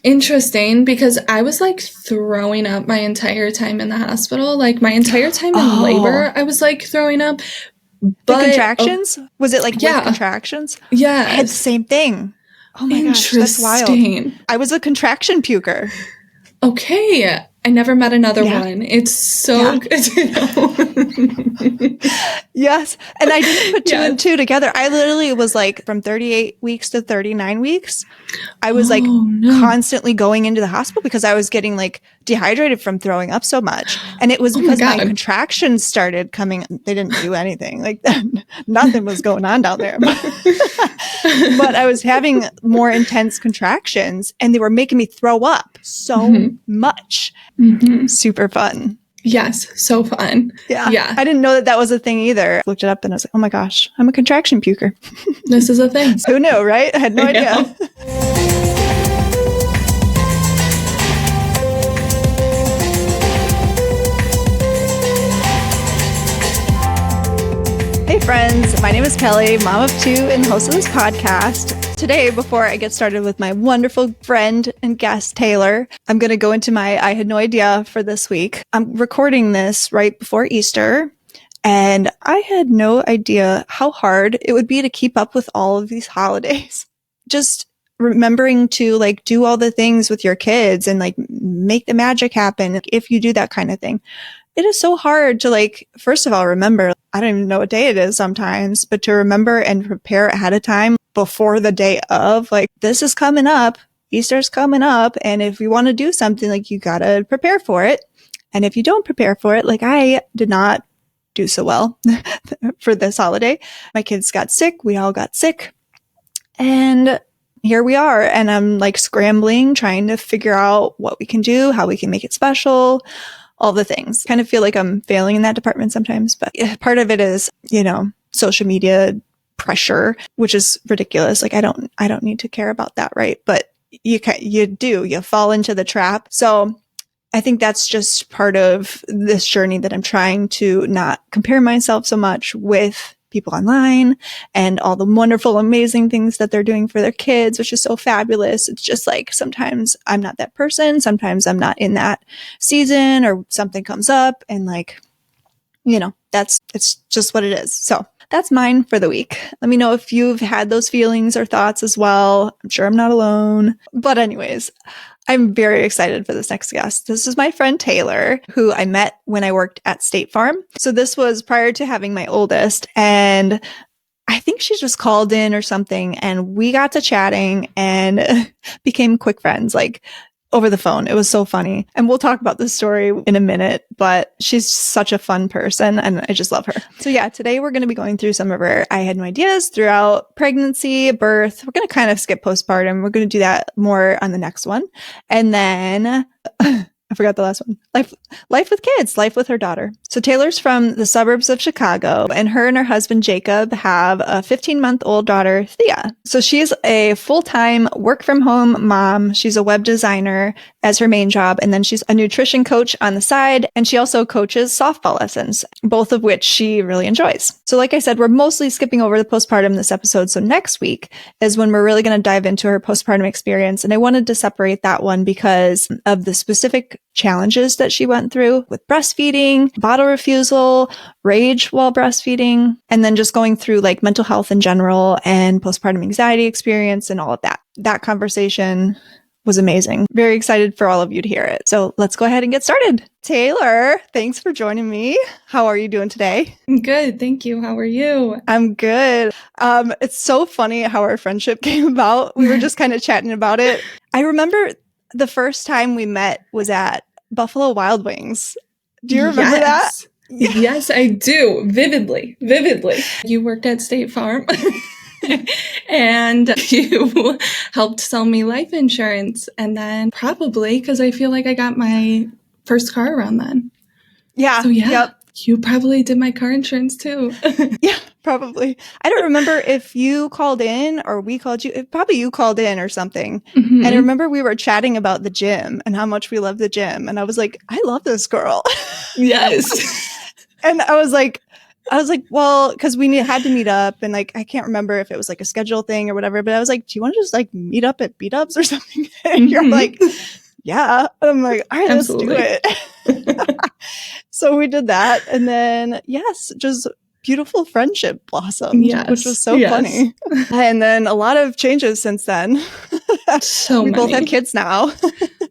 interesting because I was like throwing up my entire time in the hospital. Like my entire time in labor, I was like throwing up. But the contractions? Was it like with contractions? Yeah. I had the same thing. Oh my gosh, that's wild. I was a contraction puker. Okay. I never met another one. It's so good to know. Yes. And I didn't put two and two together. I literally was like from 38 weeks to 39 weeks. I was constantly going into the hospital because I was getting like dehydrated from throwing up so much. And it was because my contractions started coming. They didn't do anything. Like nothing was going on down there. But I was having more intense contractions and they were making me throw up so much. Super fun. Yes, so fun. Yeah. I didn't know that was a thing either. I looked it up and I was like, oh my gosh, I'm a contraction puker. This is a thing. Who knew, right? I had no idea. Hey friends, my name is Kelly, mom of two and host of this podcast. Today, before I get started with my wonderful friend and guest, Taylor, I'm going to go into my I had no idea for this week. I'm recording this right before Easter, and I had no idea how hard it would be to keep up with all of these holidays. Just remembering to like do all the things with your kids and like make the magic happen if you do that kind of thing. It is so hard to like, first of all, remember, I don't even know what day it is sometimes, but to remember and prepare ahead of time before the day of, like, this is coming up, Easter's coming up. And if you want to do something, like you got to prepare for it. And if you don't prepare for it, like I did not do so well for this holiday. My kids got sick. We all got sick. And here we are. And I'm like scrambling, trying to figure out what we can do, how we can make it special. All the things. Kind of feel like I'm failing in that department sometimes, but part of it is, you know, social media pressure, which is ridiculous. Like I don't need to care about that, right? But you fall into the trap. So I think that's just part of this journey that I'm trying to not compare myself so much with people online and all the wonderful, amazing things that they're doing for their kids, which is so fabulous. It's just like, sometimes I'm not that person. Sometimes I'm not in that season or something comes up and like, you know, it's just what it is. So that's mine for the week. Let me know if you've had those feelings or thoughts as well. I'm sure I'm not alone. But anyways, I'm very excited for this next guest. This is my friend Taylor, who I met when I worked at State Farm. So this was prior to having my oldest, and I think she just called in or something, and we got to chatting and became quick friends, like over the phone. It was so funny. And we'll talk about this story in a minute, but she's such a fun person and I just love her. So yeah, today we're going to be going through some of her I had no ideas throughout pregnancy, birth. We're going to kind of skip postpartum. We're going to do that more on the next one. And then I forgot the last one. Life with kids, life with her daughter. So Taylor's from the suburbs of Chicago, and her husband, Jacob, have a 15-month-old daughter, Thea. So she's a full-time work-from-home mom. She's a web designer as her main job, and then she's a nutrition coach on the side, and she also coaches softball lessons, both of which she really enjoys. So like I said, we're mostly skipping over the postpartum this episode. So next week is when we're really going to dive into her postpartum experience, and I wanted to separate that one because of the specific challenges that she went through with breastfeeding, bottle refusal, rage while breastfeeding, and then just going through like mental health in general and postpartum anxiety experience and all of that. That conversation was amazing. Very excited for all of you to hear it. So let's go ahead and get started. Taylor, thanks for joining me. How are you doing today? I'm good. Thank you. How are you? I'm good. It's so funny how our friendship came about. We were just kind of chatting about it. I remember the first time we met was at Buffalo Wild Wings. Do you remember that? Yes, I do. Vividly. You worked at State Farm and you helped sell me life insurance. And then probably because I feel like I got my first car around then. Yeah. So yeah. Yep. You probably did my car insurance too. Yeah, probably. I don't remember if you called in or we called you. Probably you called in or something. Mm-hmm. And I remember we were chatting about the gym and how much we love the gym. And I was like, I love this girl. Yes. And I was like, I was like, well, because we had to meet up, and like I can't remember if it was like a schedule thing or whatever, but I was like, do you want to just like meet up at Beat Ups or something? And you're like, yeah. I'm like, all right, let's do Absolutely. it. So we did that, and then yes, just beautiful friendship blossomed, which was so funny. And then a lot of changes since then. So we many. both have kids now.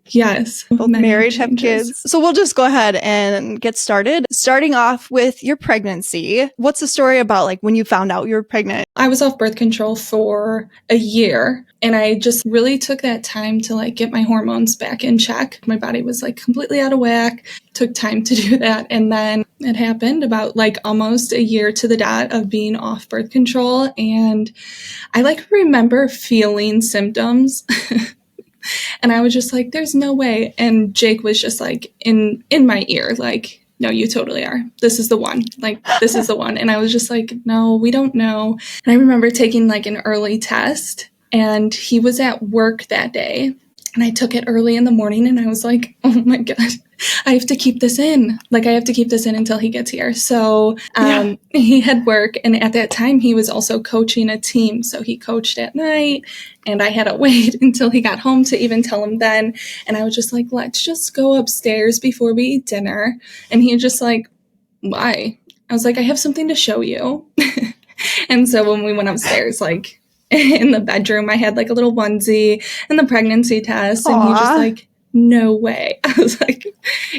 Yes. Both married, changes. have kids. So we'll just go ahead and get started. Starting off with your pregnancy. What's the story about like when you found out you were pregnant? I was off birth control for a year, and I just really took that time to like get my hormones back in check. My body was like completely out of whack. Took time to do that. And then it happened about like almost a year to the dot of being off birth control. And I like remember feeling symptoms. And I was just like, there's no way. And Jake was just like in my ear, like, no, you totally are. This is the one. Like, this is the one. And I was just like, no, we don't know. And I remember taking like an early test, and he was at work that day. And I took it early in the morning, and I was like, oh my God, I have to keep this in. Like, I have to keep this in until he gets here. So he had work. And at that time, he was also coaching a team. So he coached at night, and I had to wait until he got home to even tell him then. And I was just like, let's just go upstairs before we eat dinner. And he was just like, why? I was like, I have something to show you. And so when we went upstairs, like, in the bedroom, I had like a little onesie and the pregnancy test. Aww. And he just like, no way. I was like,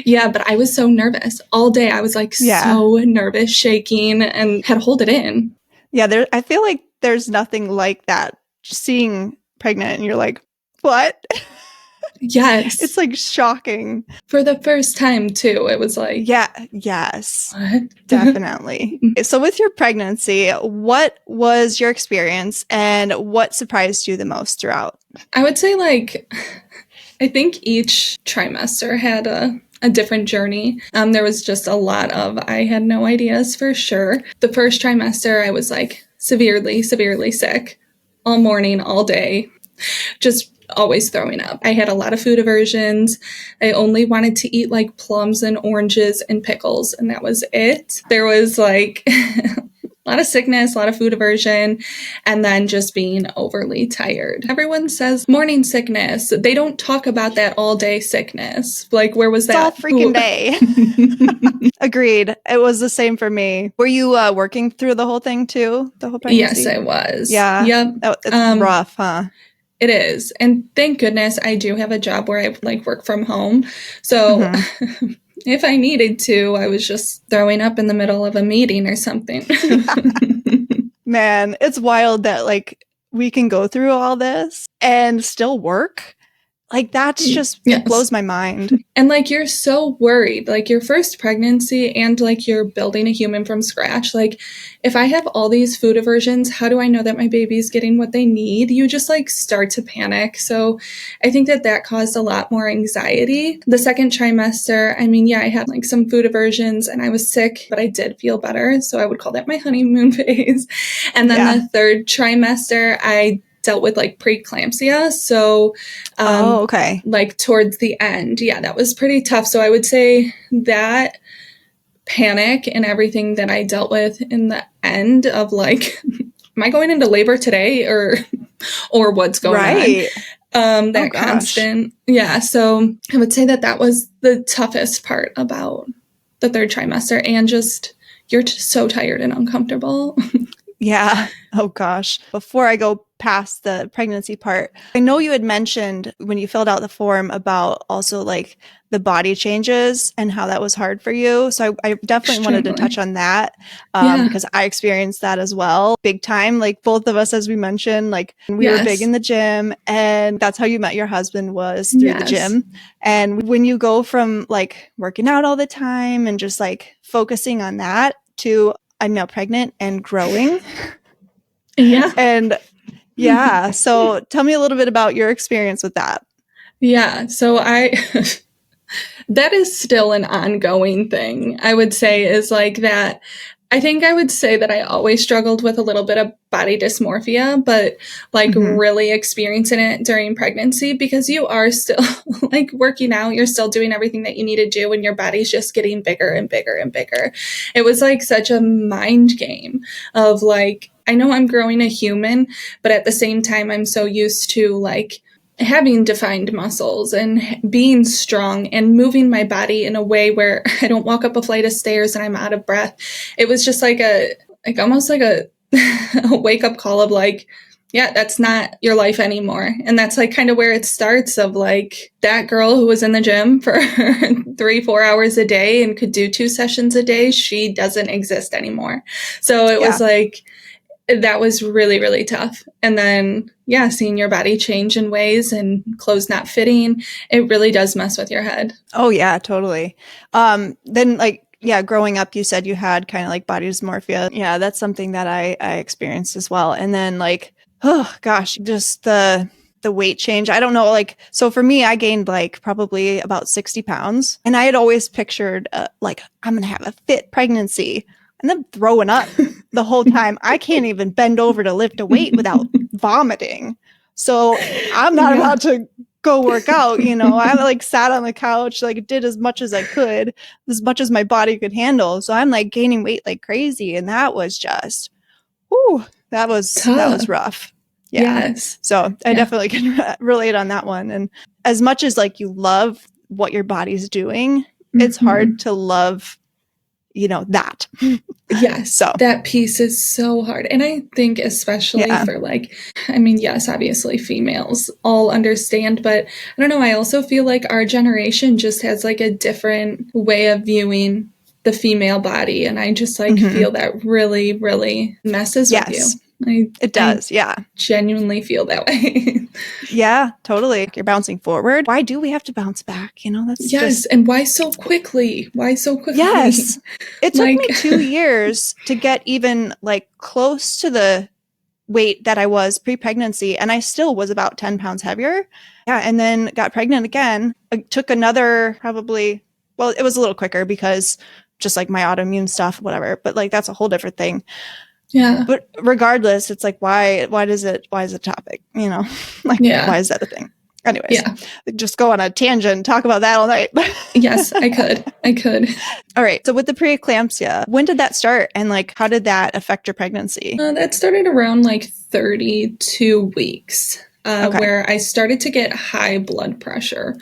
yeah, but I was so nervous all day. I was like so nervous, shaking, and had to hold it in. Yeah, I feel like there's nothing like that. Just seeing pregnant and you're like, what? Yes. It's like shocking. For the first time too, it was like, yes, what? Definitely. So with your pregnancy, what was your experience and what surprised you the most throughout? I would say like, I think each trimester had a different journey. There was just a lot of, I had no ideas for sure. The first trimester, I was like severely sick all morning, all day, just always throwing up. I had a lot of food aversions. I only wanted to eat like plums and oranges and pickles, and that was it. There was like a lot of sickness, a lot of food aversion, and then just being overly tired. Everyone says morning sickness. They don't talk about that all day sickness. Like, where was that? All freaking day. Agreed. It was the same for me. Were you working through the whole thing too? The whole pregnancy? Yes, I was. Yeah. Yep. It's rough, huh? It is. And thank goodness I do have a job where I like work from home. So if I needed to, I was just throwing up in the middle of a meeting or something. Man, it's wild that like we can go through all this and still work. Like, that's just, it blows my mind. And like, you're so worried, like your first pregnancy and like you're building a human from scratch. Like, if I have all these food aversions, how do I know that my baby's getting what they need? You just like start to panic. So I think that caused a lot more anxiety. The second trimester, I mean, yeah, I had like some food aversions and I was sick, but I did feel better. So I would call that my honeymoon phase. And then the third trimester, I dealt with like pre-eclampsia. So, like towards the end, that was pretty tough. So I would say that panic and everything that I dealt with in the end of like, am I going into labor today or what's going on? That constant. Yeah. So I would say that was the toughest part about the third trimester, and just, you're just so tired and uncomfortable. Yeah. Oh gosh. Before I go past the pregnancy part, I know you had mentioned when you filled out the form about also like the body changes and how that was hard for you. So I definitely wanted to touch on that because I experienced that as well. Big time. Like both of us, as we mentioned, like we were big in the gym, and that's how you met your husband, was through the gym. And when you go from like working out all the time and just like focusing on that to I'm now pregnant and growing. And so tell me a little bit about your experience with that. Yeah. So that is still an ongoing thing, I would say, is like that. I think I would say that I always struggled with a little bit of body dysmorphia, but like really experiencing it during pregnancy, because you are still like working out, you're still doing everything that you need to do, and your body's just getting bigger and bigger and bigger. It was like such a mind game of like, I know I'm growing a human, but at the same time, I'm so used to like having defined muscles and being strong and moving my body in a way where I don't walk up a flight of stairs and I'm out of breath. It was just like almost like a wake up call of like, yeah, that's not your life anymore. And that's like kind of where it starts, of like that girl who was in the gym for 3-4 hours a day and could do 2 sessions a day. She doesn't exist anymore. So it was like, that was really, really tough. And then, yeah, seeing your body change in ways and clothes not fitting, it really does mess with your head. Oh, yeah, totally. Then like, yeah, growing up, you said you had kind of like body dysmorphia. Yeah, that's something that I experienced as well. And then like, oh gosh, just the weight change. I don't know. Like, so for me, I gained like probably about 60 pounds, and I had always pictured like, I'm going to have a fit pregnancy. And I'm throwing up the whole time. I can't even bend over to lift a weight without vomiting. So I'm not about to go work out. You know, I like sat on the couch, like did as much as I could, as much as my body could handle. So I'm like gaining weight like crazy. And that was just, whew, that was rough. Yeah. Yes. So I definitely can relate on that one. And as much as like you love what your body's doing, it's hard to love, you know, that. Yes. So that piece is so hard. And I think especially for like, I mean, yes, obviously females all understand, but I don't know. I also feel like our generation just has like a different way of viewing the female body. And I just like feel that really, really messes with you. It does. I genuinely feel that way. Yeah, totally. You're bouncing forward. Why do we have to bounce back? You know, that's just... And why so quickly? Why so quickly? Yes. It took me 2 years to get even like close to the weight that I was pre-pregnancy. And I still was about 10 pounds heavier. Yeah. And then got pregnant again. It took another probably, well, it was a little quicker because just like my autoimmune stuff, whatever, but like, that's a whole different thing. Yeah. But regardless, it's like, why is it a topic? You know, like, why is that a thing? Anyways, just go on a tangent, talk about that all night. Yes, I could. All right. So with the preeclampsia, when did that start? And like, how did that affect your pregnancy? That started around like 32 weeks, where I started to get high blood pressure.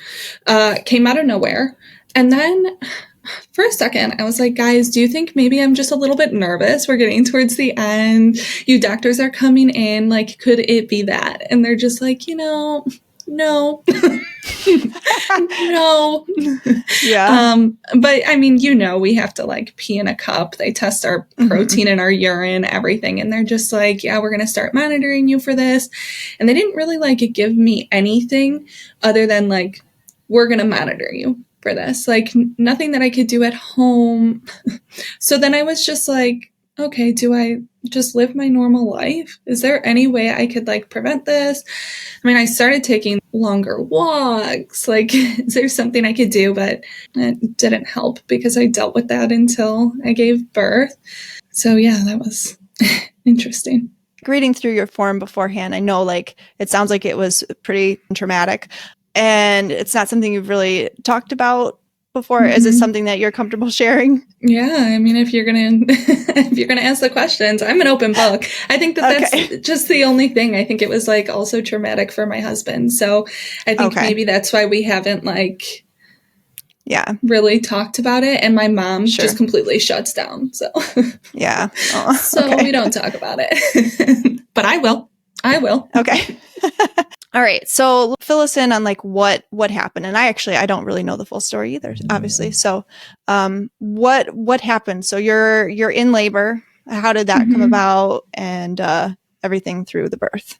Came out of nowhere. And then for a second, I was like, guys, do you think maybe I'm just a little bit nervous? We're getting towards the end. You doctors are coming in. Like, could it be that? And they're just like, you know, no. No. Yeah. But I mean, you know, we have to like pee in a cup. They test our protein in our urine, everything. And they're just like, yeah, we're going to start monitoring you for this. And they didn't really like give me anything other than like, we're going to monitor you for this. Like nothing that I could do at home. So then I was just like, okay, do I just live my normal life? Is there any way I could like prevent this? I mean, I started taking longer walks. Like, is there something I could do? But it didn't help because I dealt with that until I gave birth. So yeah, that was interesting. Reading through your form beforehand, I know like it sounds like it was pretty traumatic. And it's not something you've really talked about before. Is it something that you're comfortable sharing? Yeah, I mean, if you're gonna ask the questions, I'm an open book. I think that's just the only thing. I think it was like also traumatic for my husband. So I think maybe that's why we haven't like really talked about it. And my mom just completely shuts down. So yeah. So we don't talk about it. But I will. Okay. All right. So fill us in on like what happened. And I don't really know the full story either, obviously. So what happened? So you're in labor. How did that come about, and everything through the birth?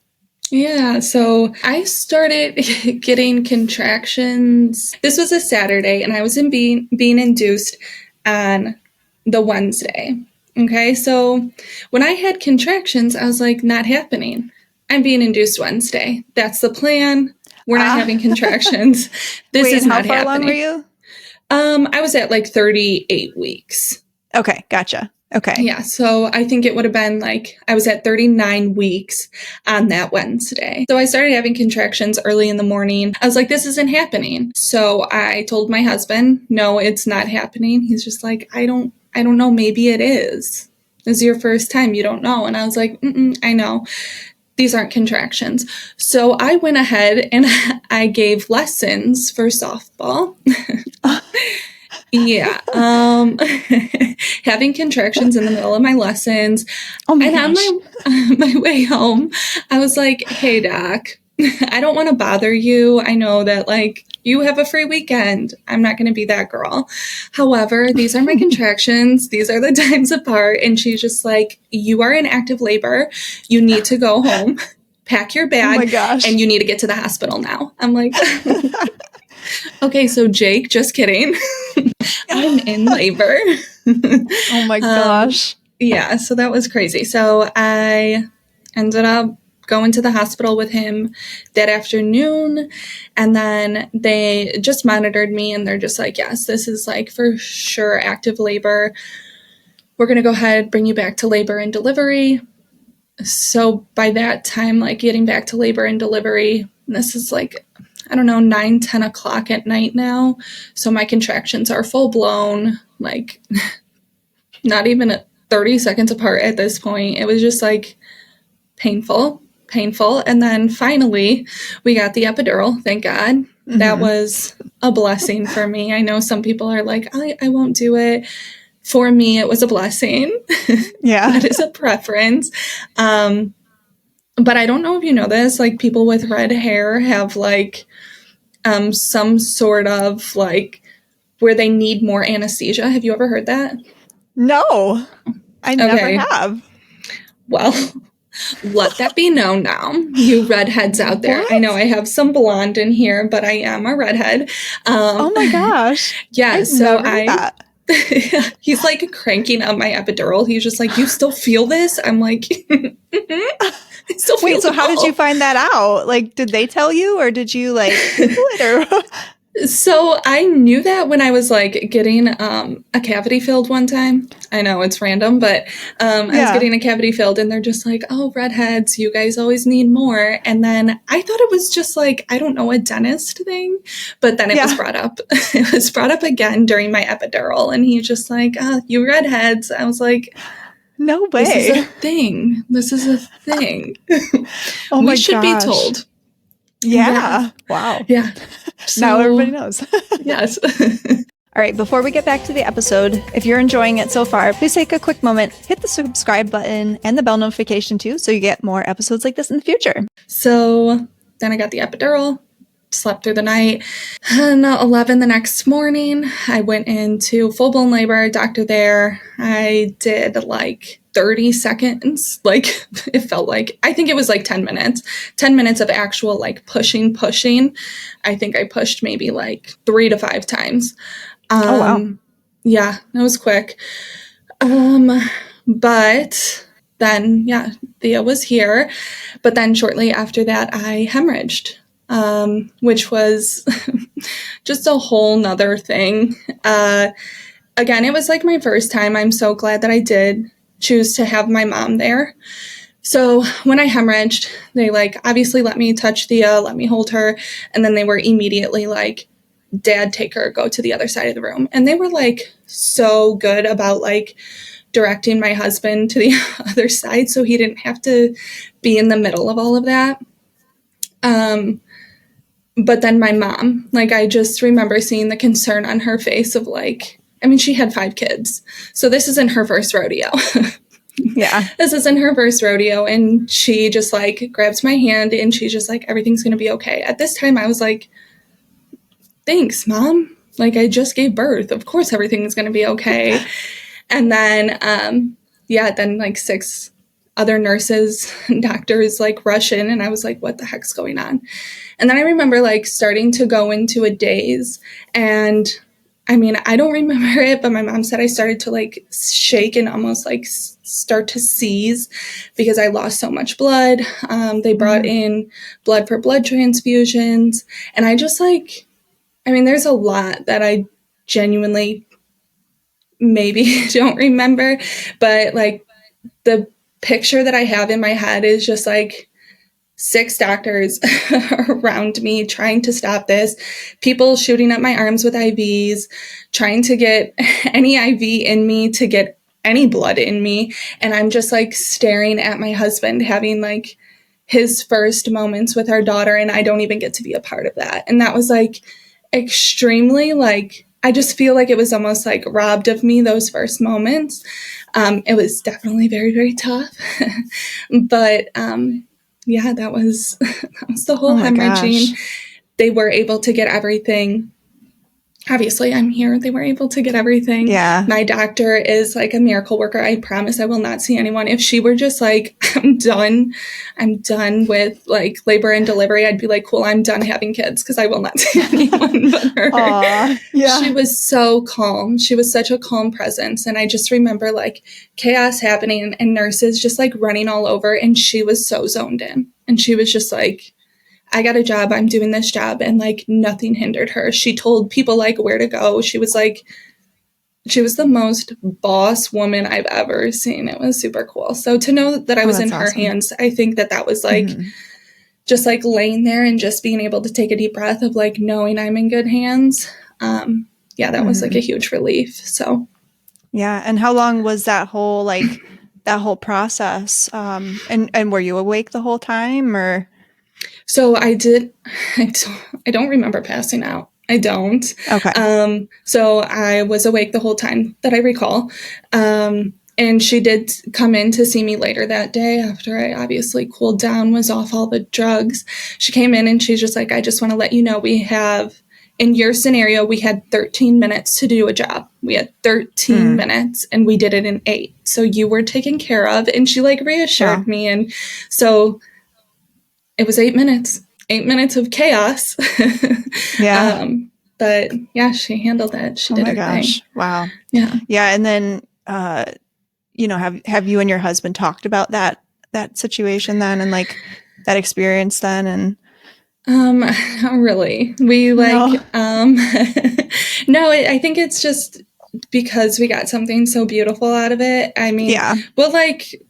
Yeah, so I started getting contractions. This was a Saturday, and I was being induced on the Wednesday. Okay, so when I had contractions, I was like, not happening. I'm being induced Wednesday. That's the plan. We're not having contractions. This is not happening. How far along were you? I was at like 38 weeks. Okay, gotcha. Okay. Yeah, so I think it would have been like I was at 39 weeks on that Wednesday. So I started having contractions early in the morning. I was like, this isn't happening. So I told my husband, no, it's not happening. He's just like, I don't know. Maybe it is. This is your first time. You don't know. And I was like, I know. These aren't contractions. So I went ahead and I gave lessons for softball. Yeah. Having contractions in the middle of my lessons. Oh my and gosh. on my way home, I was like, hey, doc, I don't want to bother you. I know that like you have a free weekend. I'm not going to be that girl. However, these are my contractions. These are the times apart. And she's just like, you are in active labor. You need to go home, pack your Oh my bag, gosh. and you need to get to the hospital now. I'm like, okay, so Jake, just kidding. I'm in labor. Oh my gosh. Yeah, so that was crazy. So I ended up going to the hospital with him that afternoon, and then they just monitored me and they're just like, yes, this is like for sure active labor. We're going to go ahead, bring you back to labor and delivery. So by that time, like getting back to labor and delivery, this is like, I don't know, 9-10 o'clock at night now. So my contractions are full blown, like not even 30 seconds apart at this point. It was just like painful. And then finally we got the epidural, thank God. Mm-hmm. That was a blessing for me. I know some people are like, I won't do it. For me, it was a blessing. Yeah. That is a preference. But I don't know if you know this, like people with red hair have like some sort of like where they need more anesthesia. Have you ever heard that? No, I never have. Well, let that be known now, you redheads out there. What? I know I have some blonde in here, but I am a redhead. Oh my gosh. Yeah, so that. He's like cranking up my epidural. He's just like, you still feel this? I'm like, I still feel Wait, so how did you find that out? Like, did they tell you or did you like Google it or? So I knew that when I was like getting a cavity filled one time. I know it's random, but I was getting a cavity filled and they're just like, oh, redheads, you guys always need more. And then I thought it was just like, I don't know, a dentist thing. But then it was brought up. It was brought up again during my epidural. And he's just like, oh, you redheads. I was like, no way. This is a thing. This is a thing. Oh my gosh. We should be told. Yeah. Wow. Yeah. So, now everybody knows. Yes. All right, before we get back to the episode, if you're enjoying it so far, please take a quick moment, hit the subscribe button and the bell notification too, so you get more episodes like this in the future. So then I got the epidural, slept through the night, and 11 the next morning, I went into full-blown labor, doctor there. I did like 30 seconds, like it felt like, I think it was like 10 minutes of actual like pushing. I think I pushed maybe like 3 to 5 times. Oh, wow. Yeah, that was quick. But then, Thea was here. But then shortly after that, I hemorrhaged, which was just a whole nother thing. Again, it was like my first time. I'm so glad that I did choose to have my mom there. So when I hemorrhaged, they like obviously let me touch Thea, let me hold her. And then they were immediately like, Dad, take her, go to the other side of the room. And they were like so good about like directing my husband to the other side so he didn't have to be in the middle of all of that. But then my mom, like I just remember seeing the concern on her face of like, I mean, she had 5 kids. So this isn't her first rodeo. Yeah. This isn't her first rodeo. And she just like grabs my hand and she's just like, everything's going to be okay. At this time, I was like, thanks, Mom. Like, I just gave birth. Of course, everything's going to be okay. And then, then like 6 other nurses and doctors like rush in. And I was like, what the heck's going on? And then I remember like starting to go into a daze. And I mean, I don't remember it, but my mom said I started to like shake and almost like start to seize because I lost so much blood. They brought in blood for blood transfusions. And I just like, I mean, there's a lot that I genuinely maybe don't remember, but like the picture that I have in my head is just like 6 doctors around me trying to stop this, people shooting up my arms with IVs, trying to get any IV in me to get any blood in me. And I'm just like staring at my husband having like his first moments with our daughter, and I don't even get to be a part of that. And that was like extremely like, I just feel like it was almost like robbed of me, those first moments. It was definitely very, very tough. But yeah, that was the whole hemorrhaging. They were able to get everything. Obviously, I'm here. They were able to get everything. Yeah. My doctor is like a miracle worker. I promise I will not see anyone. If she were just like, I'm done with like labor and delivery, I'd be like, cool, I'm done having kids because I will not see anyone but her. Yeah. She was so calm. She was such a calm presence. And I just remember like chaos happening and nurses just like running all over. And she was so zoned in. And she was just like, I got a job, I'm doing this job, and like nothing hindered her. She told people like where to go. She was the most boss woman I've ever seen. It was super cool. So to know that I was in her hands, I think that was like just like laying there and just being able to take a deep breath of like knowing I'm in good hands. Yeah, that was like a huge relief. So yeah. And how long was that whole process? And were you awake the whole time, or? So I don't remember passing out. I don't. Okay. So I was awake the whole time that I recall. And she did come in to see me later that day after I obviously cooled down, was off all the drugs. She came in and she's just like, I just want to let you know in your scenario, we had 13 minutes to do a job. We had 13 minutes and we did it in 8. So you were taken care of. And she like reassured me. And so it was 8 minutes of chaos. Yeah. But yeah, she handled it. She did her thing. Wow. Yeah. Yeah. And then, have you and your husband talked about that situation then, and like that experience then? And not really. We like, no, I think it's just because we got something so beautiful out of it. I mean, well, like,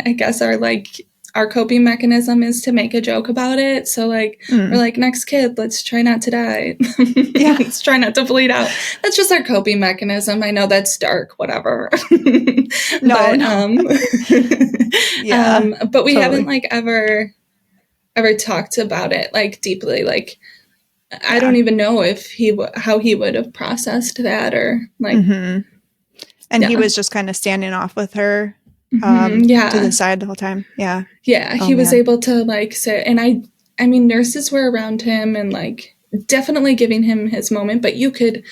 I guess our coping mechanism is to make a joke about it. So like, we're like, next kid, let's try not to die. Yeah. Let's try not to bleed out. That's just our coping mechanism. I know that's dark, whatever. No. Yeah. But we haven't like ever talked about it like deeply. Like, I don't even know if how he would have processed that, or like, and he was just kind of standing off with her. To the side the whole time. Yeah. Yeah. He was able to like sit, and I mean, nurses were around him and like definitely giving him his moment, but you could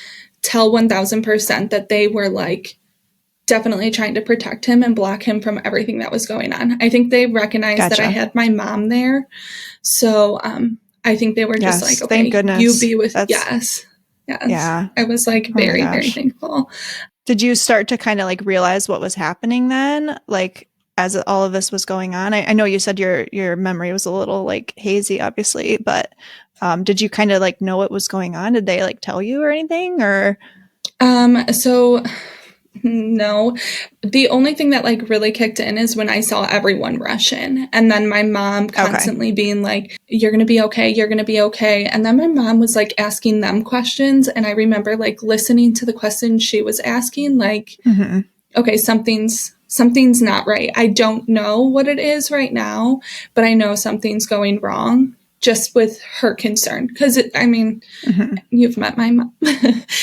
tell 1000% that they were like definitely trying to protect him and block him from everything that was going on. I think they recognized that I had my mom there. So, I think they were just like, okay, thank goodness. You be with, yes. Yeah. I was like very, very thankful. Did you start to kind of like realize what was happening then? Like as all of this was going on? I know you said your memory was a little like hazy, obviously, but did you kind of like know what was going on? Did they like tell you or anything, or? So no, the only thing that like really kicked in is when I saw everyone rush in, and then my mom constantly being like, you're going to be okay. You're going to be okay. And then my mom was like asking them questions. And I remember like listening to the questions she was asking, like, okay, something's not right. I don't know what it is right now, but I know something's going wrong. Just with her concern, because you've met my mom.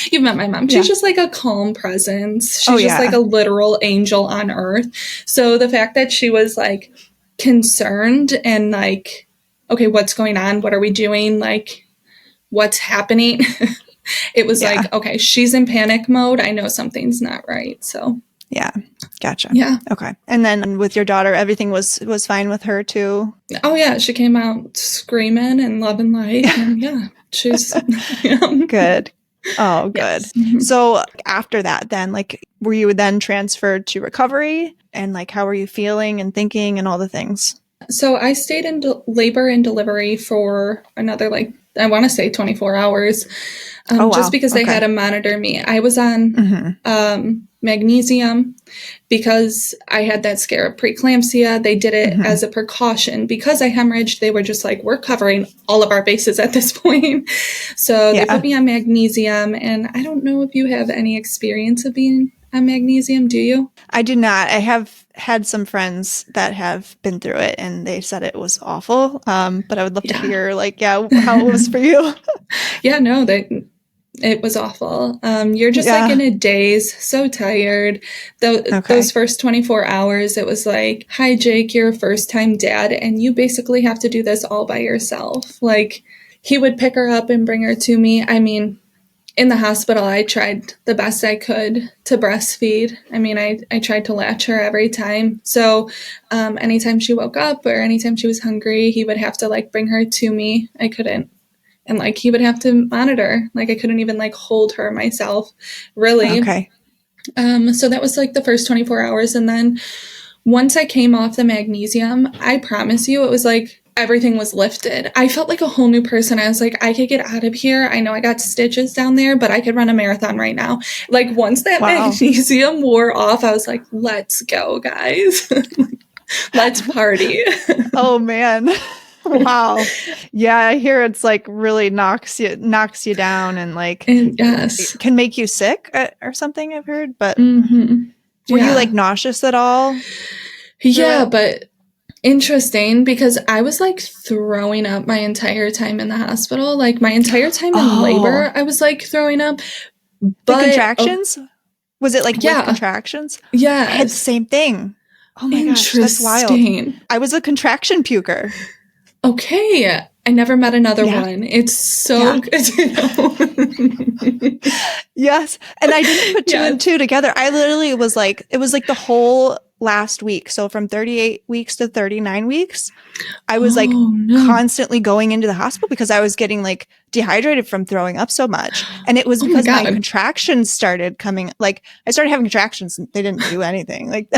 You've met my mom. She's just like a calm presence. She's just like a literal angel on earth. So the fact that she was like concerned and like, okay, what's going on? What are we doing? Like, what's happening? It was like, okay, she's in panic mode. I know something's not right. So yeah. Gotcha. Yeah. Okay. And then with your daughter, everything was fine with her too? Oh yeah. She came out screaming and loving life. And she's good. Oh, good. Yes. So after that, then like, were you then transferred to recovery, and like, how were you feeling and thinking and all the things? So I stayed in labor and delivery for another like I want to say 24 hours, Oh, wow. just because they Okay. had to monitor me. I was on magnesium because I had that scare of preeclampsia. They did it as a precaution because I hemorrhaged. They were just like, we're covering all of our bases at this point. So they put me on magnesium, and I don't know if you have any experience of being on magnesium. Do you? I do not. I have had some friends that have been through it, and they said it was awful. But I would love to hear, like, how it was for you. Yeah, no, it was awful. You're just like in a daze, so tired. Those first 24 hours, it was like, hi, Jake, you're a first-time dad, and you basically have to do this all by yourself. Like, he would pick her up and bring her to me. I mean, in the hospital, I tried the best I could to breastfeed. I mean, I tried to latch her every time. So anytime she woke up or anytime she was hungry, he would have to, like, bring her to me. I couldn't. And, like, he would have to monitor. Like, I couldn't even, like, hold her myself, really. Okay. So that was, like, the first 24 hours. And then once I came off the magnesium, I promise you, it was like everything was lifted. I felt like a whole new person. I was like, I could get out of here. I know I got stitches down there, but I could run a marathon right now. Like, once that magnesium wore off, I was like, let's go, guys. Let's party. Oh, man. Wow. Yeah, I hear it's like really knocks you down and like it can make you sick or something, I've heard. But were you like nauseous at all? Yeah, but interesting because I was like throwing up my entire time in the hospital. Like my entire time in labor, I was like throwing up. But the contractions? Was it like with contractions? Yeah. I had the same thing. Oh my gosh, that's wild. I was a contraction puker. Okay. I never met another one. It's so good to know. Yes. And I didn't put two and two together. I literally was like, it was like the whole last week. So from 38 weeks to 39 weeks, I was like constantly going into the hospital because I was getting like dehydrated from throwing up so much. And it was because my contractions started coming. Like I started having contractions and they didn't do anything. Like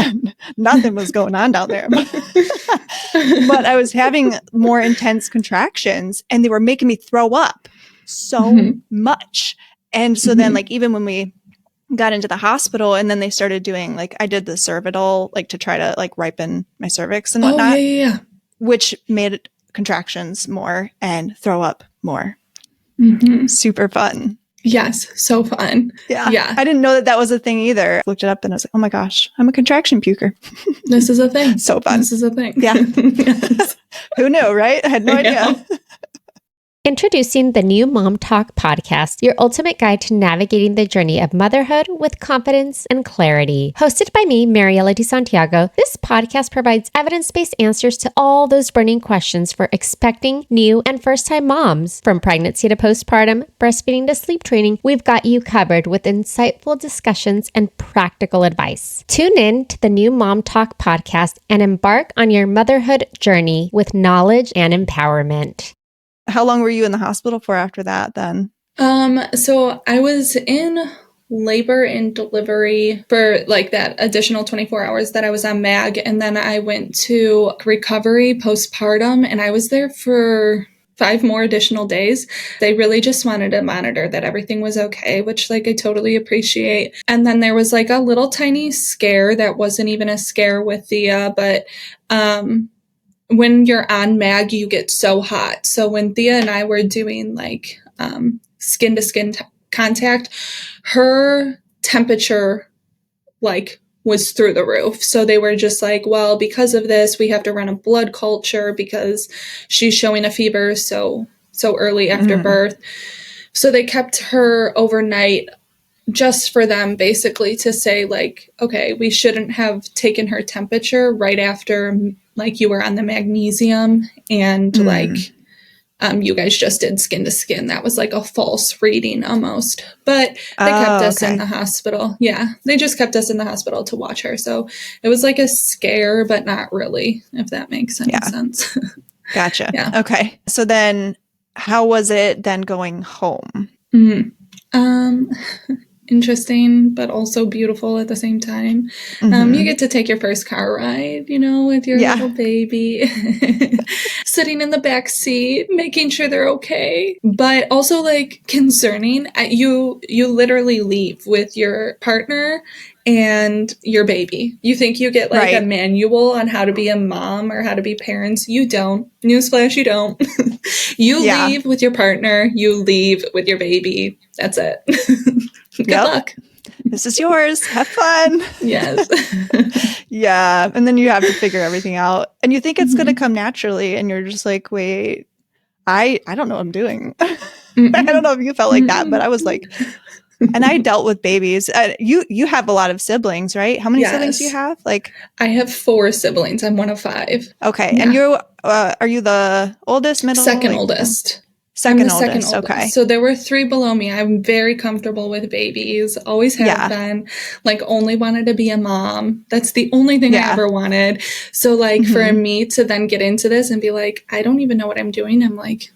nothing was going on down there. But I was having more intense contractions and they were making me throw up so much. And so then like even when we got into the hospital and then they started doing like I did the cervical like to try to like ripen my cervix and whatnot, which made contractions more and throw up more. Super fun. Yes, so fun. Yeah. I didn't know that was a thing either. I looked it up and I was like, oh my gosh, I'm a contraction puker. This is a thing. So fun. This is a thing. Yeah. Who knew, right? I had no idea. Introducing the new Mom Talk podcast, your ultimate guide to navigating the journey of motherhood with confidence and clarity. Hosted by me, Mariela de Santiago, this podcast provides evidence-based answers to all those burning questions for expecting, new, and first-time moms. From pregnancy to postpartum, breastfeeding to sleep training, we've got you covered with insightful discussions and practical advice. Tune in to the new Mom Talk podcast and embark on your motherhood journey with knowledge and empowerment. How long were you in the hospital for after that then? So I was in labor and delivery for like that additional 24 hours that I was on MAG. And then I went to recovery postpartum and I was there for 5 more additional days. They really just wanted to monitor that everything was okay, which like I totally appreciate. And then there was like a little tiny scare that wasn't even a scare with Thea, but, when you're on MAG, you get so hot. So when Thea and I were doing like skin to skin contact, her temperature like was through the roof. So they were just like, well, because of this, we have to run a blood culture because she's showing a fever so early after birth. So they kept her overnight just for them basically to say like, okay, we shouldn't have taken her temperature right after like you were on the magnesium and like you guys just did skin to skin. That was like a false reading almost. But they kept us in the hospital. Yeah, they just kept us in the hospital to watch her. So it was like a scare, but not really, if that makes any sense. Gotcha. Yeah. Okay. So then how was it then going home? interesting, but also beautiful at the same time. You get to take your first car ride, with your little baby, sitting in the back seat, making sure they're okay. But also like concerning, you literally leave with your partner and your baby. You think you get like a manual on how to be a mom or how to be parents. You don't. Newsflash, you don't. You leave with your partner. You leave with your baby. That's it. Good luck. This is yours. Have fun. Yes. Yeah. And then you have to figure everything out. And you think it's going to come naturally. And you're just like, wait, I don't know what I'm doing. I don't know if you felt like that, but I was like, and I dealt with babies. You have a lot of siblings, right? How many siblings do you have? Like, I have 4 siblings. I'm one of 5. Okay. Yeah. And you are you the oldest, middle? Second oldest. Second oldest. Okay. So there were 3 below me. I'm very comfortable with babies. Always have been. Like, only wanted to be a mom. That's the only thing I ever wanted. So like for me to then get into this and be like, I don't even know what I'm doing. I'm like,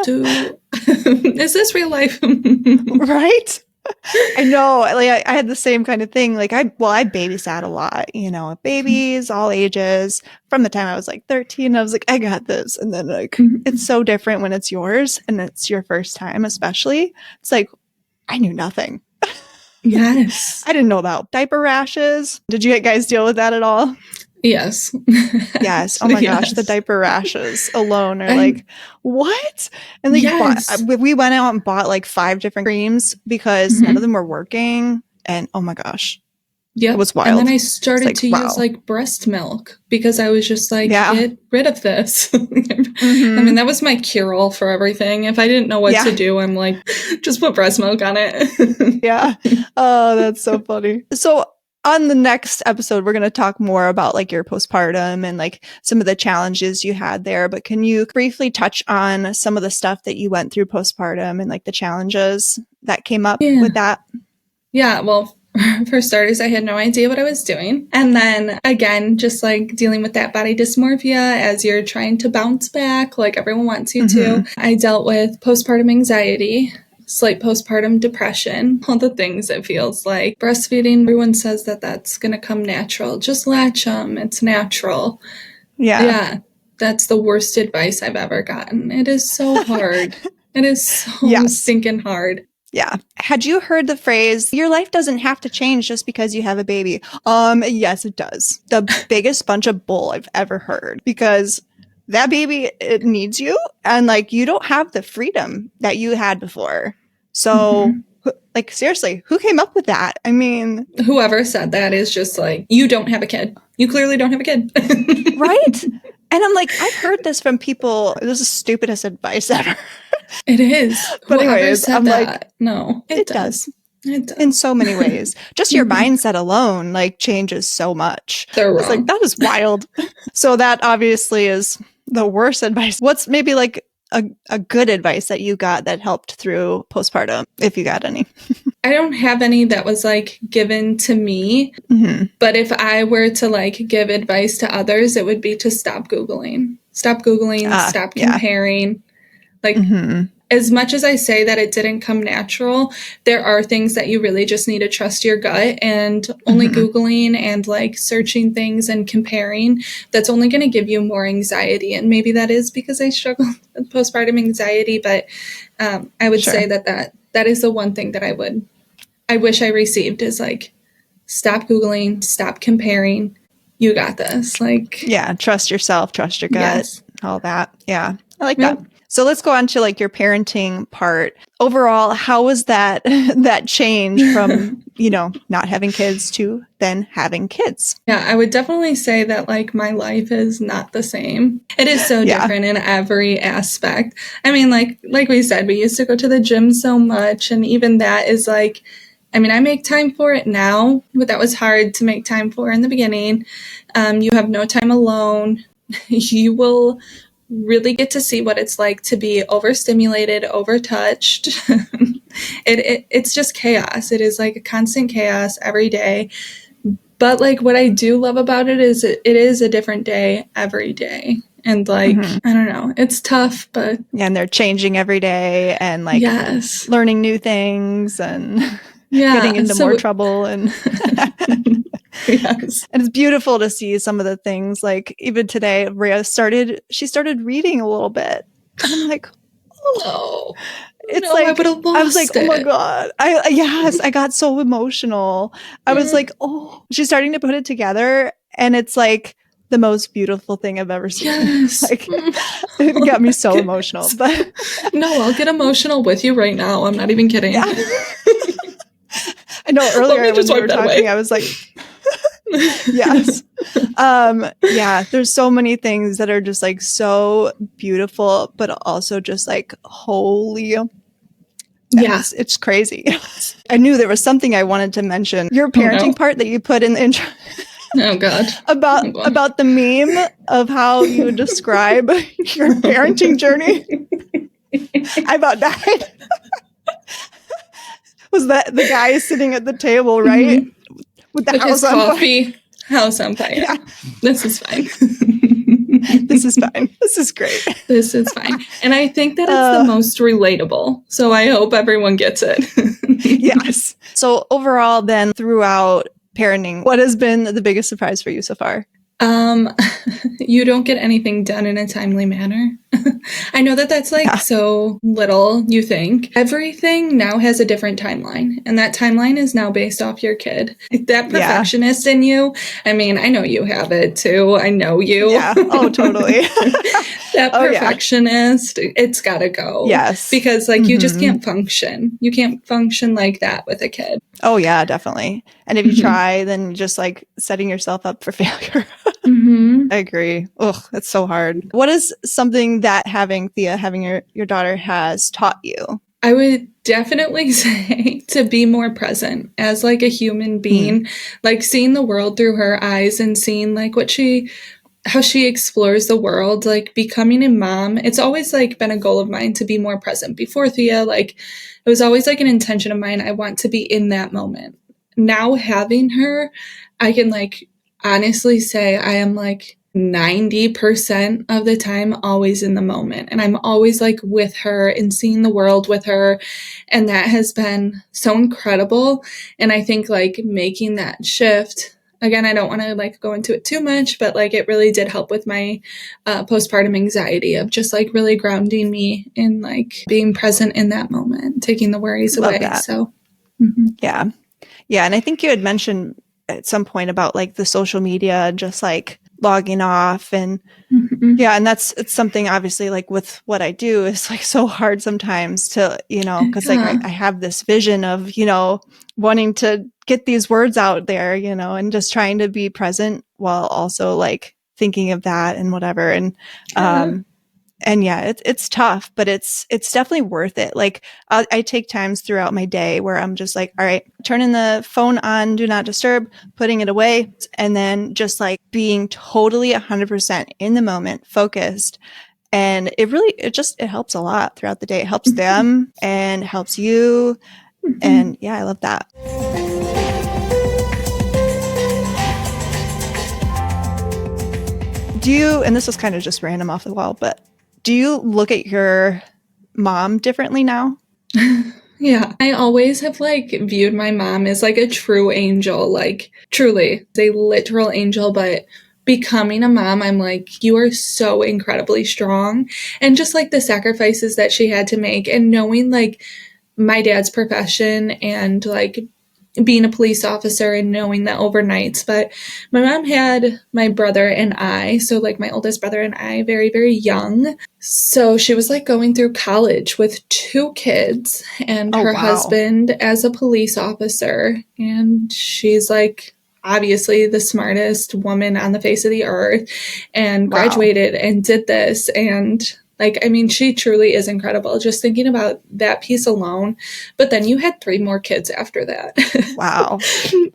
dude, is this real life? Right? I know. Like I had the same kind of thing. Like I babysat a lot, babies, all ages. From the time I was like 13, I was like, I got this. And then like, it's so different when it's yours and it's your first time, especially. It's like, I knew nothing. Yes. I didn't know about diaper rashes. Did you guys deal with that at all? Yes. Yes. Oh my gosh. The diaper rashes alone are like, what? And like, we went out and bought like 5 different creams because none of them were working. And oh my gosh. Yeah. It was wild. And then I started to use like breast milk because I was just like, get rid of this. I mean, that was my cure-all for everything. If I didn't know what to do, I'm like, just put breast milk on it. Yeah. Oh, that's so funny. So on the next episode, we're going to talk more about like your postpartum and like some of the challenges you had there. But can you briefly touch on some of the stuff that you went through postpartum and like the challenges that came up with that? Yeah. Well, for starters, I had no idea what I was doing. And then again, just like dealing with that body dysmorphia as you're trying to bounce back, like everyone wants you to. I dealt with postpartum anxiety, slight postpartum depression, all the things it feels like. Breastfeeding, everyone says that that's going to come natural. Just latch them. It's natural. Yeah. That's the worst advice I've ever gotten. It is so hard. It is so stinking hard. Yeah. Had you heard the phrase, your life doesn't have to change just because you have a baby? Yes, it does. The biggest bunch of bull I've ever heard, because that baby, it needs you. And like, you don't have the freedom that you had before. So like, seriously, who came up with that? I mean, whoever said that is just like, you don't have a kid. You clearly don't have a kid. Right? And I'm like, I've heard this from people. This is the stupidest advice ever. It is. But anyways, I'm that? like, no, it does. It does. In so many ways. Just your mindset alone, like, changes so much. They're wrong. It's like, that is wild. So that obviously is the worst advice. What's maybe like a good advice that you got that helped through postpartum, if you got any? I don't have any that was like given to me, but if I were to like give advice to others, it would be to stop Googling, stop comparing. Like, as much as I say that it didn't come natural, there are things that you really just need to trust your gut, and only Googling and like searching things and comparing, that's only going to give you more anxiety. And maybe that is because I struggle with postpartum anxiety, but I would say that is the one thing that I wish I received is like, stop Googling, stop comparing. You got this. Like, yeah, trust yourself, trust your gut, all that. Yeah, I like that. So let's go on to like your parenting part. Overall, how was that change from, not having kids to then having kids? Yeah, I would definitely say that like my life is not the same. It is so different in every aspect. I mean, like we said, we used to go to the gym so much, and even that is like, I mean, I make time for it now, but that was hard to make time for in the beginning. You have no time alone. You will really get to see what it's like to be overstimulated, overtouched. It's just chaos. It is like a constant chaos every day. But like what I do love about it is it is a different day every day. And like, I don't know, it's tough, but... Yeah, and they're changing every day and like learning new things and... getting into more trouble. And yes. and it's beautiful to see some of the things, like even today, Rhea started reading a little bit. And I'm like, oh, it's no, like, I would have lost I was like, it. oh my God. I got so emotional. I was like, oh, she's starting to put it together. And it's like the most beautiful thing I've ever seen. Yes. Like, it got me so emotional. But no, I'll get emotional with you right now. I'm not even kidding. Yeah. I know earlier when we were talking, away. I was like, yes. Yeah, there's so many things that are just like so beautiful, but also just like holy. Yeah. It's crazy. I knew there was something I wanted to mention. Your parenting part that you put in the intro. Oh God. About the meme of how you would describe your parenting journey. I about died. Was that the guy sitting at the table, right? Mm-hmm. With the With house his on coffee. fire. House on fire. Yeah. This is fine. This is fine. This is great. This is fine. And I think that it's the most relatable. So I hope everyone gets it. Yes. So overall, then, throughout parenting, what has been the biggest surprise for you so far? You don't get anything done in a timely manner. I know that that's like so little, you think. Everything now has a different timeline, and that timeline is now based off your kid. That perfectionist in you, I mean, I know you have it too. I know you. Yeah. Oh, totally. That perfectionist, it's gotta go. Yes. Because like you just can't function. You can't function like that with a kid. Oh yeah, definitely. And if you try, then you're just like setting yourself up for failure. I agree. Ugh, that's so hard. What is something that having your daughter has taught you? I would definitely say to be more present as like a human being, like seeing the world through her eyes and seeing like how she explores the world, like becoming a mom. It's always like been a goal of mine to be more present. Before Thea, like it was always like an intention of mine. I want to be in that moment. Now having her, I can like honestly say I am like 90% of the time always in the moment. And I'm always like with her and seeing the world with her. And that has been so incredible. And I think like making that shift, again, I don't want to like go into it too much, but like it really did help with my postpartum anxiety of just like really grounding me in like being present in that moment, taking the worries away. That. So yeah. And I think you had mentioned at some point about like the social media, just like logging off and and it's something obviously like with what I do is like so hard sometimes to, because like I have this vision of, wanting to get these words out there, and just trying to be present while also like thinking of that and whatever. And it's tough, but it's definitely worth it. Like I take times throughout my day where I'm just like, all right, turning the phone on, do not disturb, putting it away, and then just like being totally 100% in the moment, focused. And it helps a lot throughout the day. It helps them and helps you. And yeah, I love that. And this was kind of just random off the wall, but do you look at your mom differently now? Yeah, I always have like viewed my mom as like a true angel, like truly a literal angel, but becoming a mom, I'm like, you are so incredibly strong. And just like the sacrifices that she had to make and knowing like my dad's profession and like being a police officer and knowing that overnights. But my mom had my brother and I, so like my oldest brother and I, very, very young. So she was like going through college with 2 kids and her husband as a police officer. And she's like obviously the smartest woman on the face of the earth and graduated and did this. And like, I mean, she truly is incredible. Just thinking about that piece alone. But then you had 3 more kids after that. Wow.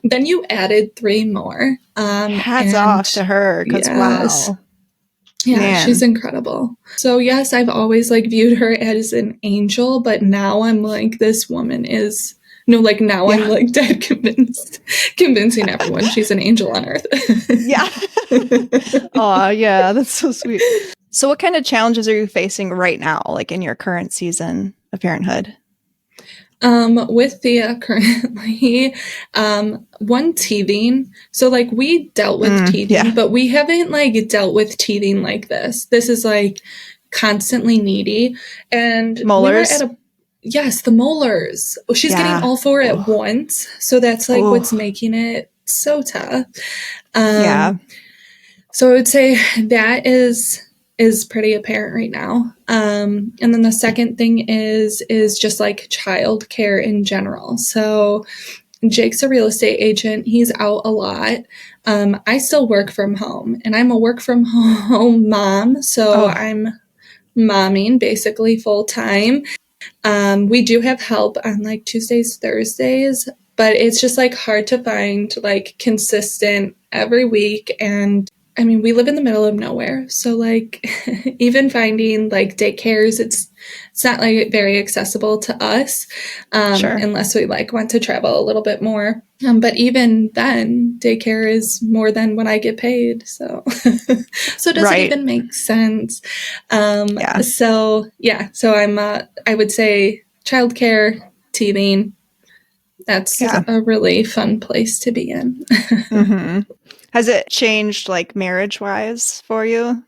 Then you added 3 more. Hats off to her. Because wow. Yeah, Man. She's incredible. So yes, I've always like viewed her as an angel, but now I'm like, this woman is I'm like dead convincing everyone she's an angel on earth. Yeah. Oh, yeah, that's so sweet. So what kind of challenges are you facing right now, like in your current season of parenthood? With Thea currently, one teething. So like we dealt with teething, but we haven't like dealt with teething like this. This is like constantly needy. And Molars? we were at a, yes, the molars. She's getting all four at once. So that's like what's making it so tough. So I would say that is pretty apparent right now. And then the second thing is just like childcare in general. So Jake's a real estate agent. He's out a lot. I still work from home, and I'm a work from home mom. So I'm momming basically full time. We do have help on like Tuesdays, Thursdays, but it's just like hard to find like consistent every week. And I mean, we live in the middle of nowhere. So like even finding like daycares, it's not like very accessible to us unless we like want to travel a little bit more. But even then, daycare is more than what I get paid. So so it doesn't even make sense. So I'm I would say childcare, teething. That's a really fun place to be in. Has it changed like marriage wise for you?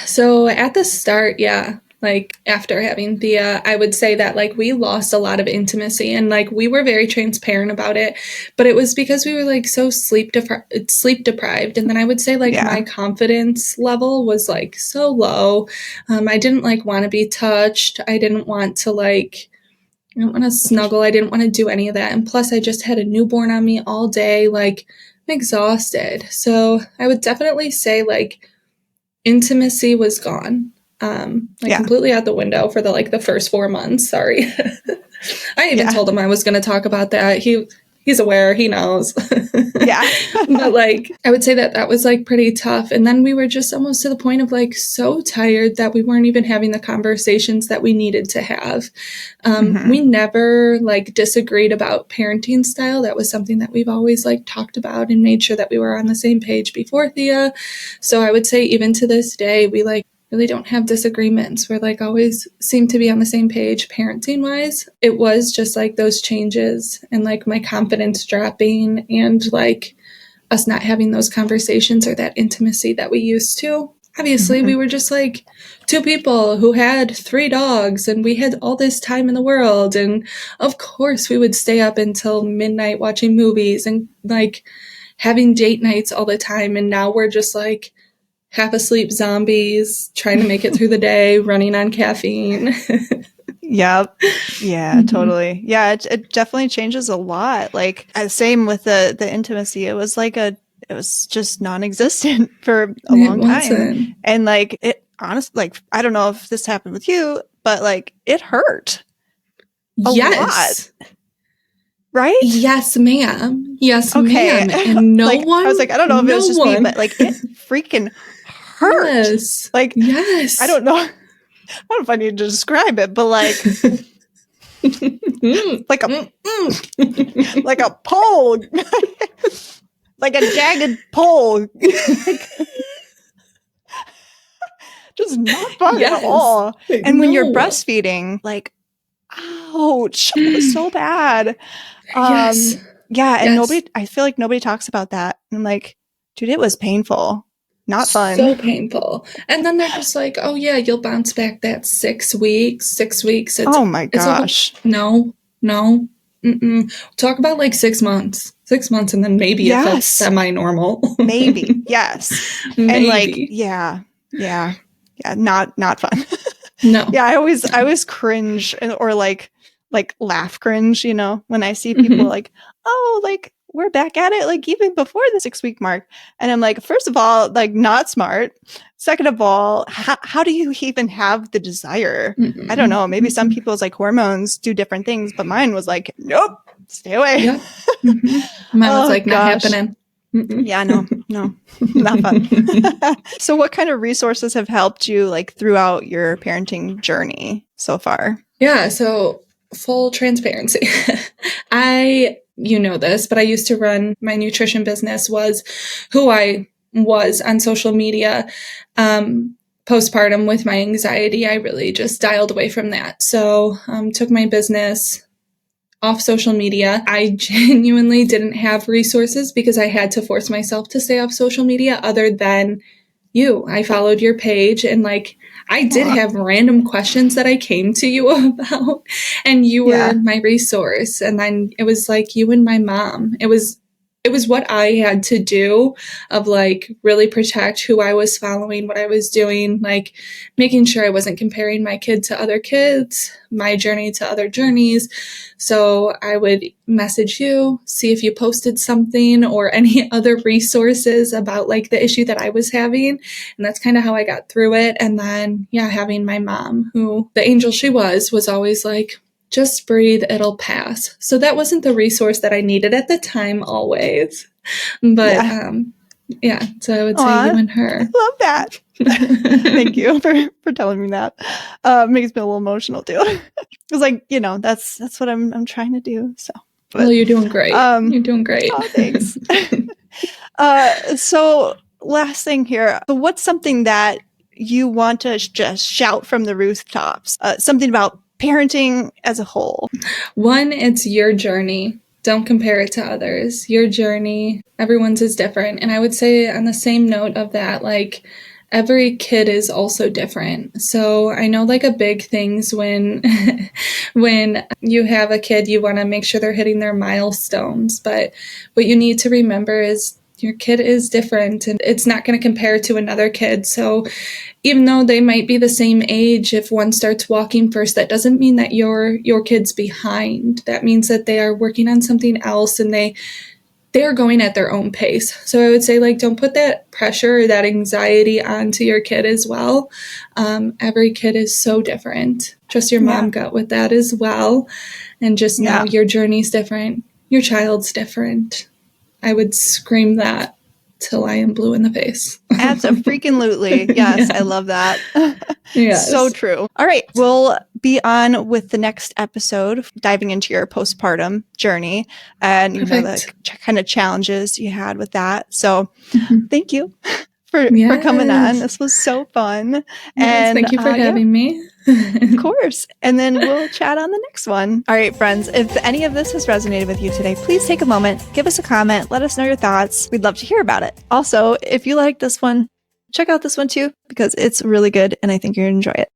So at the start, like after having Thea, I would say that like we lost a lot of intimacy, and like we were very transparent about it, but it was because we were like so sleep deprived. And then I would say like my confidence level was like so low. I didn't like want to be touched. I didn't want to snuggle. I didn't want to do any of that. And plus I just had a newborn on me all day. Like I'm exhausted. So I would definitely say like intimacy was gone. Completely out the window for the first 4 months. Sorry. I even told him I was going to talk about that. He's aware, he knows. But like, I would say that was like pretty tough. And then we were just almost to the point of like so tired that we weren't even having the conversations that we needed to have. We never like disagreed about parenting style. That was something that we've always like talked about and made sure that we were on the same page before Thea. So I would say even to this day, we like really don't have disagreements. We're like always seem to be on the same page parenting wise. It was just like those changes and like my confidence dropping and like us not having those conversations or that intimacy that we used to. Obviously, we were just like two people who had 3 dogs and we had all this time in the world. And of course, we would stay up until midnight watching movies and like having date nights all the time. And now we're just like half asleep zombies trying to make it through the day, running on caffeine. Yep. Yeah, totally. Yeah, it definitely changes a lot. Like same with the intimacy. It was just non-existent for a long time. And like it honestly, like I don't know if this happened with you, but like it hurt a lot. Right? Yes, ma'am. Yes, ma'am. And no one. I was like, I don't know if it was just me, but like it freaking hurt. Yes. Like, yes. I don't know. I don't know if I need to describe it, but like, like a pole, like a jagged pole. Just not fun at all. And when you're breastfeeding, like, ouch, it was so bad. Yeah, and I feel like nobody talks about that. I'm like, dude, it was painful. Not fun. So painful. And then they're just like, oh yeah, you'll bounce back that 6 weeks. 6 weeks. Oh my gosh. No. Talk about like 6 months. 6 months and then maybe it felt semi-normal. Maybe. Yes. Maybe. And like, yeah. Not fun. No. Yeah, I always cringe or like laugh cringe, you know, when I see people like, oh, like we're back at it, like even before the 6-week mark. And I'm like, first of all, like not smart. Second of all, how do you even have the desire? I don't know. Maybe some people's like hormones do different things, but mine was like, nope, stay away. Yep. Mine was like, not happening. Yeah, no, not fun. So what kind of resources have helped you like throughout your parenting journey so far? Yeah, so full transparency. You know this, but I used to run my nutrition business, was who I was on social media. Postpartum with my anxiety, I really just dialed away from that. So took my business off social media. I genuinely didn't have resources because I had to force myself to stay off social media other than you. I followed your page and like I did have random questions that I came to you about and you were my resource. And then it was like you and my mom. It was what I had to do of like really protect who I was following, what I was doing, like making sure I wasn't comparing my kid to other kids, my journey to other journeys. So I would message you, see if you posted something or any other resources about like the issue that I was having. And that's kind of how I got through it. And then, having my mom, who the angel she was always like, just breathe, it'll pass. So that wasn't the resource that I needed at the time always. But so I would say you and her. I love that. Thank you for telling me that. Makes me a little emotional too. It's like, that's what I'm trying to do. So well, you're doing great. You're doing great. Oh, thanks. So last thing here. So what's something that you want to just shout from the rooftops? Something about parenting as a whole. One, it's your journey. Don't compare it to others. Your journey, everyone's is different. And I would say on the same note of that, like every kid is also different. So I know like a big things when you have a kid, you want to make sure they're hitting their milestones. But what you need to remember is your kid is different and it's not going to compare to another kid. So even though they might be the same age, if one starts walking first, that doesn't mean that your kid's behind. That means that they are working on something else and they are going at their own pace. So I would say like, don't put that pressure or that anxiety onto your kid as well. Every kid is so different. Trust your mom gut with that as well. And just know your journey's different. Your child's different. I would scream that till I am blue in the face. Absolutely. Yes, I love that. Yes. So true. All right. We'll be on with the next episode, diving into your postpartum journey and the kind of challenges you had with that. So thank you for coming on. This was so fun. And thank you for having me. Of course. And then we'll chat on the next one. All right, friends, if any of this has resonated with you today, please take a moment, give us a comment, let us know your thoughts. We'd love to hear about it. Also, if you like this one, check out this one too, because it's really good and I think you're going to enjoy it.